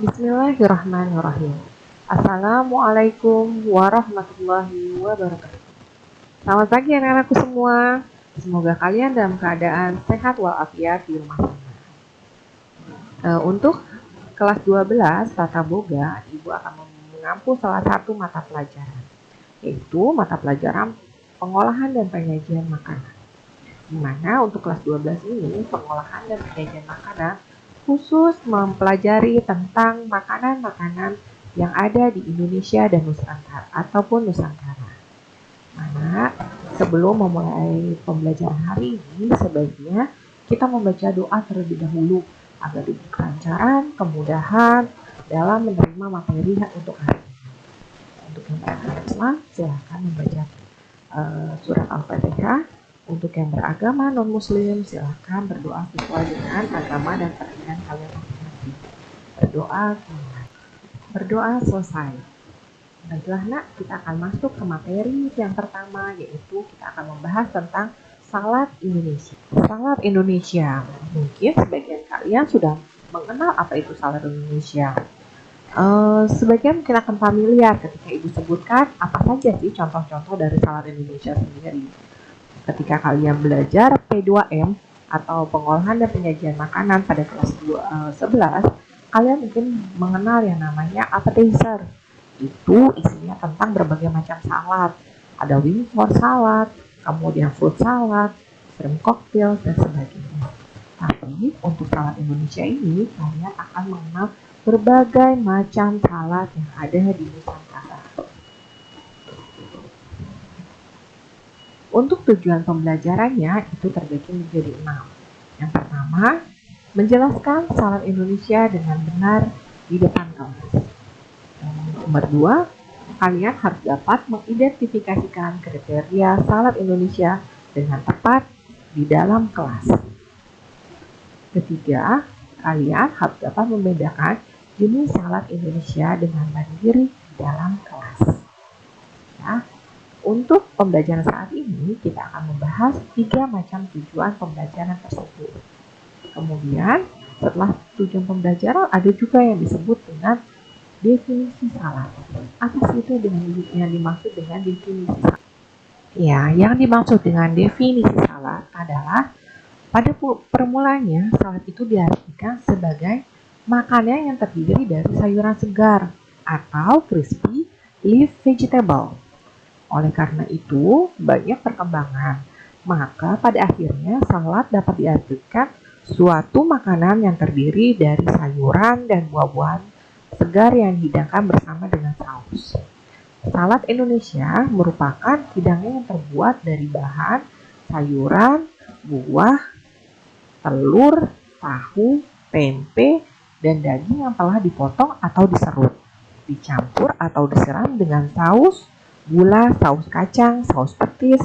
Bismillahirrahmanirrahim. Assalamualaikum warahmatullahi wabarakatuh. Selamat pagi anak-anakku semua. Semoga kalian dalam keadaan sehat walafiat di rumah sana. Untuk kelas 12 Tata Boga, Ibu akan mengampu salah satu mata pelajaran, yaitu mata pelajaran pengolahan dan penyajian makanan. Di mana untuk kelas 12 ini pengolahan dan penyajian makanan khusus mempelajari tentang makanan-makanan yang ada di Indonesia dan Nusantara ataupun Nusantara. Mana sebelum memulai pembelajaran hari ini, sebaiknya kita membaca doa terlebih dahulu agar diberi kelancaran, kemudahan dalam menerima materi untuk hari ini. Untuk yang beragama Islam, silakan membaca surat Al-Fatihah. Untuk yang beragama non-muslim, silakan berdoa sesuai dengan agama dan keyakinan kalian masing-masing. Berdoa selesai. Baiklah nak, kita akan masuk ke materi yang pertama, yaitu kita akan membahas tentang salad Indonesia. Salad Indonesia, mungkin sebagian kalian sudah mengenal apa itu salad Indonesia. Sebagian mungkin akan familiar ketika Ibu sebutkan apa saja sih contoh-contoh dari salad Indonesia sendiri. Ketika kalian belajar P2M atau pengolahan dan penyajian makanan pada kelas 11, kalian mungkin mengenal yang namanya appetizer. Itu isinya tentang berbagai macam salad. Ada wingfour salad, kemudian fruit salad, shrimp cocktail, dan sebagainya. Tapi untuk salad Indonesia ini, kalian akan mengenal berbagai macam salad yang ada di Nusantara. Untuk tujuan pembelajarannya itu terbagi menjadi 6. Yang pertama, menjelaskan salad Indonesia dengan benar di depan kelas. Nomor 2, kalian harus dapat mengidentifikasikan kriteria salad Indonesia dengan tepat di dalam kelas. Ketiga, kalian harus dapat membedakan jenis salad Indonesia dengan mandiri di dalam kelas. Ya. Untuk pembelajaran saat ini, kita akan membahas 3 macam tujuan pembelajaran tersebut. Kemudian, setelah tujuan pembelajaran, ada juga yang disebut dengan definisi salad. Apa sih itu yang dimaksud dengan definisi salad? Ya, yang dimaksud dengan definisi salad adalah pada permulanya, salad itu diartikan sebagai makanan yang terdiri dari sayuran segar atau crispy leaf vegetable. Oleh karena itu, banyak perkembangan. Maka pada akhirnya salad dapat diartikan suatu makanan yang terdiri dari sayuran dan buah-buahan segar yang dihidangkan bersama dengan saus. Salad Indonesia merupakan hidangan yang terbuat dari bahan sayuran, buah, telur, tahu, tempe, dan daging yang telah dipotong atau diserut, dicampur atau disiram dengan saus, gula, saus kacang, saus petis,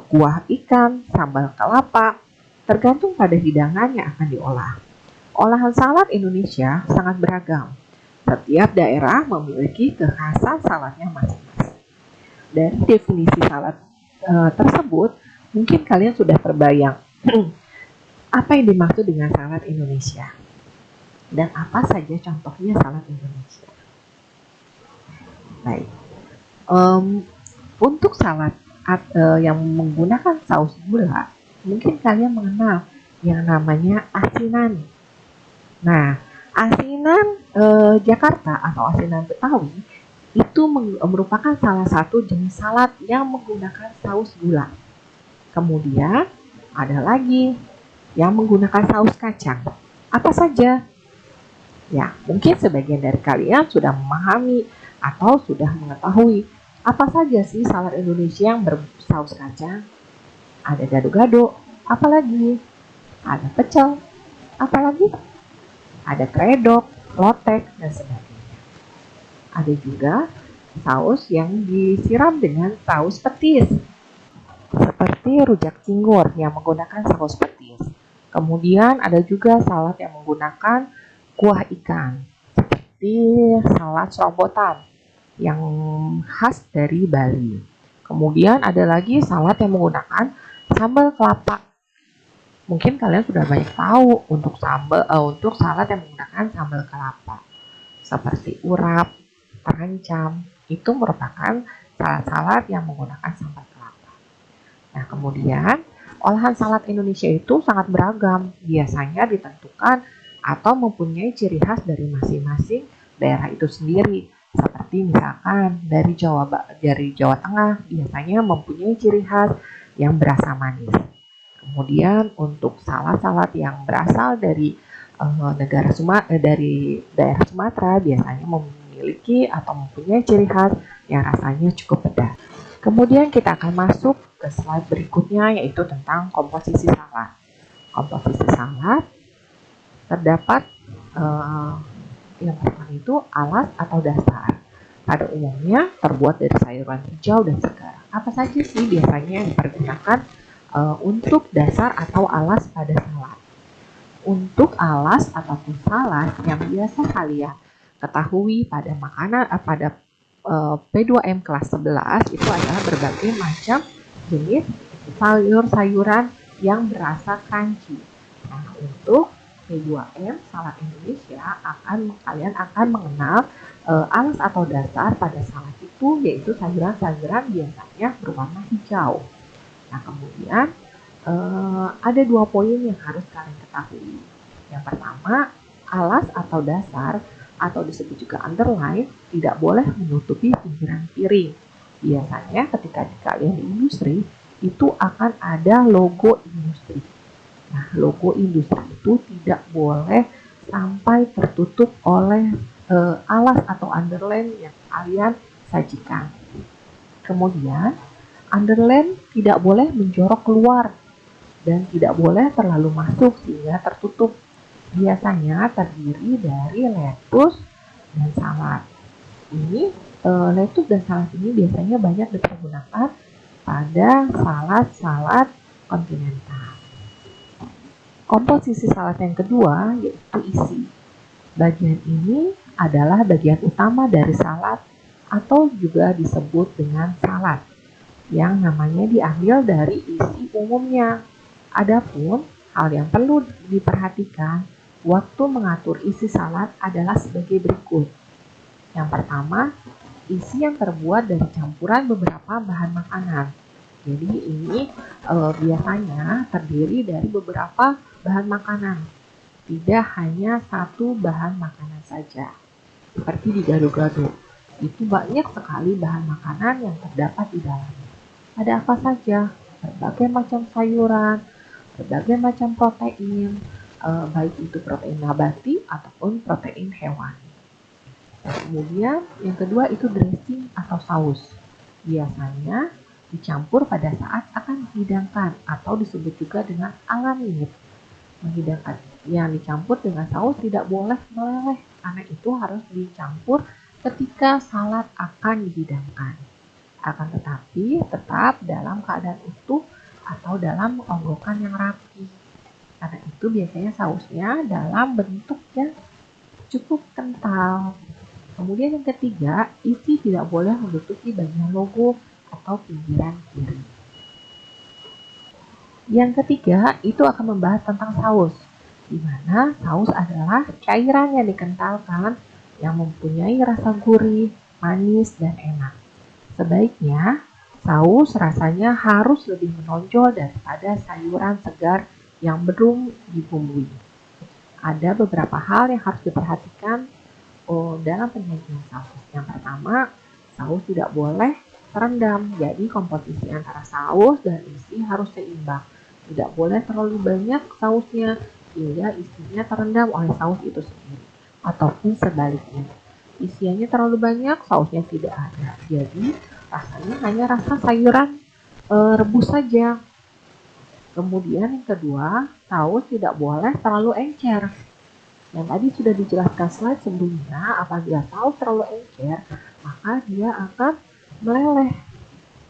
kuah ikan, sambal kelapa, tergantung pada hidangan yang akan diolah. Olahan salad Indonesia sangat beragam. Setiap daerah memiliki kekhasan saladnya masing-masing. Dari definisi salad tersebut, mungkin kalian sudah terbayang apa yang dimaksud dengan salad Indonesia dan apa saja contohnya salad Indonesia. Baik. Untuk salad yang menggunakan saus gula, mungkin kalian mengenal yang namanya asinan. Nah, asinan Jakarta atau asinan Betawi itu merupakan salah satu jenis salad yang menggunakan saus gula. Kemudian ada lagi yang menggunakan saus kacang. Apa saja? Ya, mungkin sebagian dari kalian sudah memahami atau sudah mengetahui apa saja sih salad Indonesia yang bersaus kacang. Ada gado-gado, apalagi ada pecel, apalagi ada kredok, lotek, dan sebagainya. Ada juga saus yang disiram dengan saus petis, seperti rujak cingur yang menggunakan saus petis. Kemudian ada juga salad yang menggunakan kuah ikan, seperti salad serombotan yang khas dari Bali. Kemudian ada lagi salad yang menggunakan sambal kelapa. Mungkin kalian sudah banyak tahu untuk salad yang menggunakan sambal kelapa. seperti urap, terancam, itu merupakan salad-salad yang menggunakan sambal kelapa. Nah, kemudian olahan salad Indonesia itu sangat beragam, biasanya ditentukan atau mempunyai ciri khas dari masing-masing daerah itu sendiri. Seperti misalkan dari Jawa Tengah biasanya mempunyai ciri khas yang berasa manis. Kemudian untuk salad-salad yang berasal dari dari daerah Sumatera biasanya memiliki atau mempunyai ciri khas yang rasanya cukup pedas. Kemudian kita akan masuk ke slide berikutnya, yaitu tentang komposisi salad. Komposisi salad terdapat yang pertama itu alas atau dasar. Pada umumnya terbuat dari sayuran hijau dan segar. Apa saja sih biasanya yang dipergunakan untuk dasar atau alas pada salad? Untuk alas ataupun salad yang biasa kalian ketahui pada makanan pada P2M kelas 11 itu adalah berbagai macam jenis sayur-sayuran yang berasa crunchy. Nah, untuk P2M salad Indonesia kalian akan mengenal alas atau dasar pada salad itu yaitu sayuran-sayuran biasanya berwarna hijau. Nah, kemudian ada 2 poin yang harus kalian ketahui. Yang pertama, alas atau dasar atau disebut juga underline tidak boleh menutupi pinggiran piring. Biasanya ketika kalian di industri itu akan ada logo industri. Nah, logo industri itu tidak boleh sampai tertutup oleh alas atau underline yang kalian sajikan. Kemudian, underline tidak boleh menjorok keluar dan tidak boleh terlalu masuk sehingga tertutup. Biasanya terdiri dari lettuce dan salad. Ini lettuce dan salad ini biasanya banyak dipergunakan pada salad-salad kontinental. Komposisi salad yang kedua yaitu isi. Bagian ini adalah bagian utama dari salad atau juga disebut dengan salad yang namanya diambil dari isi umumnya. Adapun hal yang perlu diperhatikan waktu mengatur isi salad adalah sebagai berikut. Yang pertama, isi yang terbuat dari campuran beberapa bahan makanan. Jadi ini biasanya terdiri dari beberapa bahan makanan, tidak hanya satu bahan makanan saja. Seperti di gado-gado, itu banyak sekali bahan makanan yang terdapat di dalamnya. Ada apa saja? Berbagai macam sayuran, berbagai macam protein, baik itu protein nabati ataupun protein hewani. Kemudian yang kedua itu dressing atau saus. Biasanya dicampur pada saat akan dihidangkan atau disebut juga dengan ala-minute. Menghidangkan yang dicampur dengan saus tidak boleh meleleh karena itu harus dicampur ketika salad akan dihidangkan. Akan tetapi tetap dalam keadaan utuh atau dalam onggokan yang rapi. Karena itu biasanya sausnya dalam bentuk yang cukup kental. Kemudian yang ketiga, isi tidak boleh menutupi bagian logo atau pinggiran kiri. Yang ketiga, itu akan membahas tentang saus, di mana saus adalah cairan yang dikentalkan yang mempunyai rasa gurih, manis, dan enak. Sebaiknya, saus rasanya harus lebih menonjol daripada sayuran segar yang belum dibumbui. Ada beberapa hal yang harus diperhatikan dalam penyajian saus. Yang pertama, saus tidak boleh terendam. Jadi komposisi antara saus dan isi harus seimbang. Tidak boleh terlalu banyak sausnya hingga isinya terendam oleh saus itu sendiri. Ataupun sebaliknya. Isiannya terlalu banyak, sausnya tidak ada. Jadi rasanya hanya rasa sayuran rebus saja. Kemudian yang kedua, saus tidak boleh terlalu encer. Yang tadi sudah dijelaskan slide sebelumnya, apabila saus terlalu encer, maka dia akan meleleh.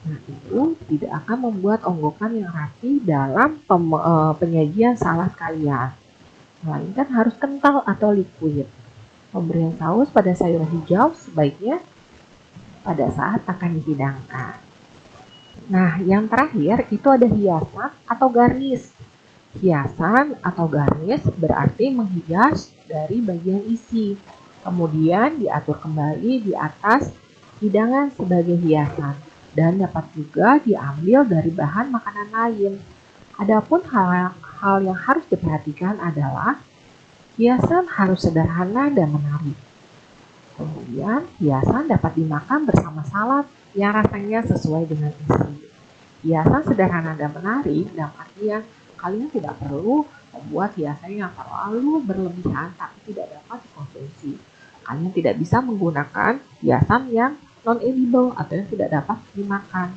Nah, itu tidak akan membuat onggokan yang rapi dalam penyajian salad kalian. Melainkan harus kental atau liquid. Pemberian saus pada sayuran hijau sebaiknya pada saat akan dihidangkan. Nah, yang terakhir itu ada hiasan atau garnish. Hiasan atau garnish berarti menghias dari bagian isi. Kemudian diatur kembali di atas hidangan sebagai hiasan dan dapat juga diambil dari bahan makanan lain. Adapun hal yang harus diperhatikan adalah hiasan harus sederhana dan menarik. Kemudian, hiasan dapat dimakan bersama salad yang rasanya sesuai dengan isi. Hiasan sederhana dan menarik dalam artian kalian tidak perlu membuat hiasan yang terlalu berlebihan tapi tidak dapat dikonsumsi. Kalian tidak bisa menggunakan hiasan yang non-edible atau yang tidak dapat dimakan.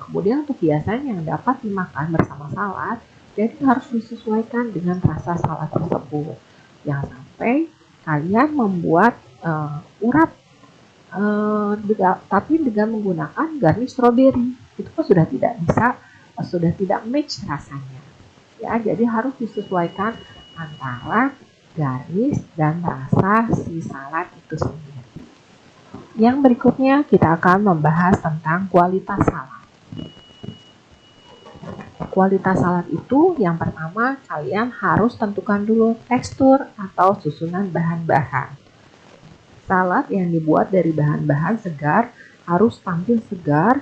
Kemudian untuk hiasan yang dapat dimakan bersama salad, jadi harus disesuaikan dengan rasa salad tersebut. Jangan sampai kalian membuat urap tapi dengan menggunakan garnish strawberry, itu kan sudah tidak bisa, sudah tidak match rasanya. Ya, jadi harus disesuaikan antara garnish dan rasa si salad itu sendiri. Yang berikutnya kita akan membahas tentang kualitas salad. Kualitas salad itu yang pertama kalian harus tentukan dulu tekstur atau susunan bahan-bahan. Salad yang dibuat dari bahan-bahan segar harus tampil segar,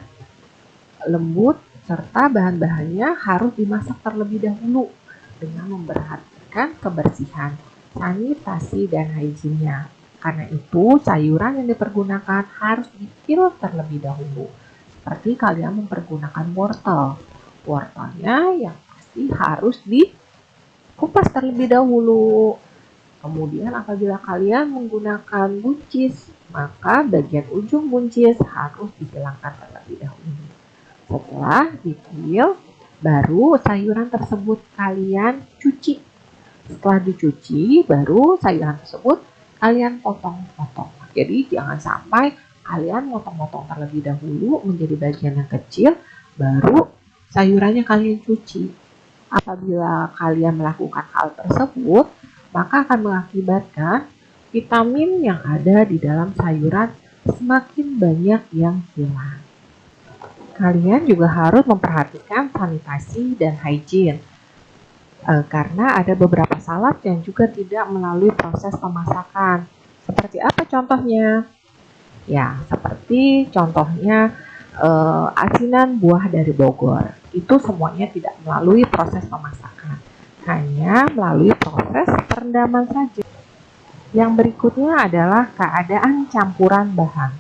lembut, serta bahan-bahannya harus dimasak terlebih dahulu dengan memperhatikan kebersihan, sanitasi, dan hygiene-nya. Karena itu, sayuran yang dipergunakan harus di-peel terlebih dahulu. Seperti kalian mempergunakan wortel. Wortelnya yang pasti harus dikupas terlebih dahulu. Kemudian apabila kalian menggunakan buncis, maka bagian ujung buncis harus dihilangkan terlebih dahulu. Setelah dipil, baru sayuran tersebut kalian cuci. Setelah dicuci, baru sayuran tersebut kalian potong-potong. Jadi jangan sampai kalian potong-potong terlebih dahulu menjadi bagian yang kecil, baru sayurannya kalian cuci. Apabila kalian melakukan hal tersebut, maka akan mengakibatkan vitamin yang ada di dalam sayuran semakin banyak yang hilang. Kalian juga harus memperhatikan sanitasi dan hygiene, karena ada beberapa salad yang juga tidak melalui proses pemasakan. Seperti apa contohnya? Ya, seperti contohnya asinan buah dari Bogor. Itu semuanya tidak melalui proses pemasakan, hanya melalui proses perendaman saja. Yang berikutnya adalah keadaan campuran bahan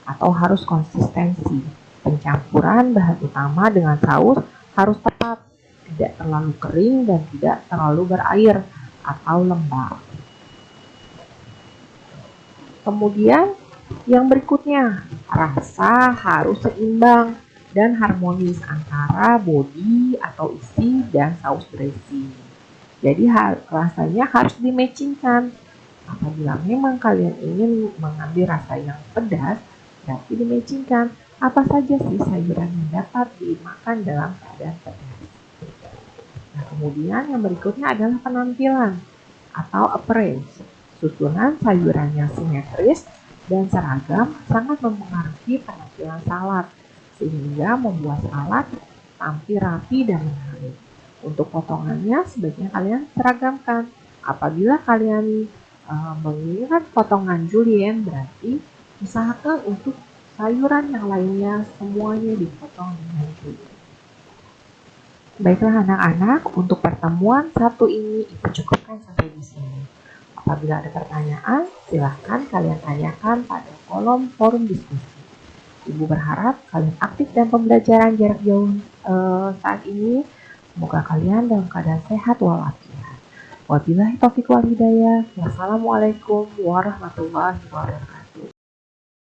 atau harus konsistensi. Pencampuran bahan utama dengan saus harus tepat, tidak terlalu kering dan tidak terlalu berair atau lembab. Kemudian yang berikutnya, rasa harus seimbang dan harmonis antara body atau isi dan saus dressing. Jadi rasanya harus dimatchingkan. Apabila memang kalian ingin mengambil rasa yang pedas, berarti dimatchingkan apa saja sih sayuran yang dapat dimakan dalam keadaan pedas. Nah, kemudian yang berikutnya adalah penampilan atau appearance. Susunan sayuran yang simetris dan seragam sangat mempengaruhi penampilan salad, sehingga membuat salad tampil rapi dan menarik. Untuk potongannya sebaiknya kalian seragamkan. Apabila kalian menginginkan potongan julienne, berarti usahakan untuk sayuran yang lainnya semuanya dipotong dengan julienne. Baiklah anak-anak, untuk pertemuan satu ini Ibu cukupkan sampai di sini. Apabila ada pertanyaan, silahkan kalian tanyakan pada kolom forum diskusi. Ibu berharap kalian aktif dalam pembelajaran jarak jauh saat ini. Semoga kalian dalam keadaan sehat walafiat. Wabillahi taufiq wal hidayah. Wassalamualaikum warahmatullahi wabarakatuh.